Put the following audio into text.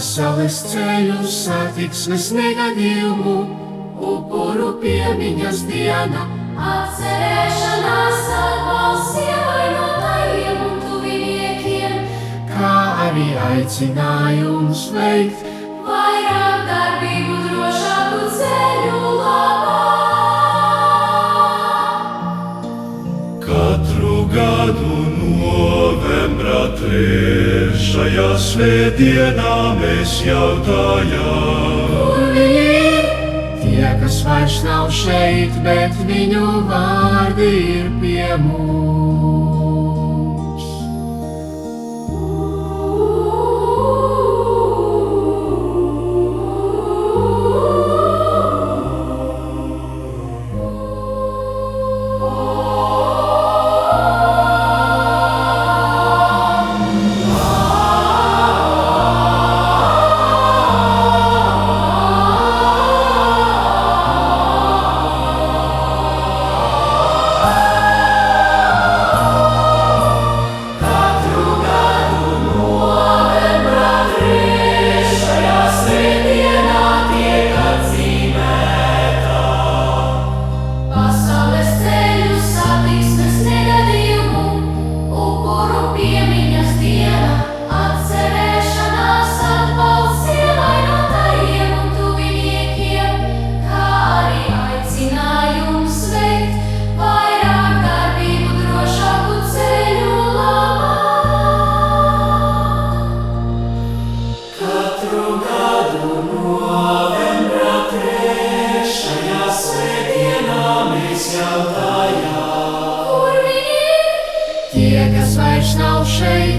Pasaules ceļu satiksmes negadījumu, upuru piemiņas diena, atcerēšanās atbalsts ievainotajiem un tuviniekiem, kā arī aicinājums veikt vairāk darbību, drošāku ceļu labā. Katru gadu novembra 3. svētdienā mēs jautājam, kur viņi ir. Tie, kas vairs nav šeit, bet viņu vārdi ir pie mums. Pasaules ceļu satiksmes negadījumu, upuru piemiņas diena, atcerēšanās atbalsts ievainotajiem un tuviniekiem, kā arī aicinājums veikt vairāk darbību, drošāku ceļu labā. katru gadu novembra 3. svētdienā mēs jautājam, Kur viņi ir? Tie, kas vairs nav šeit,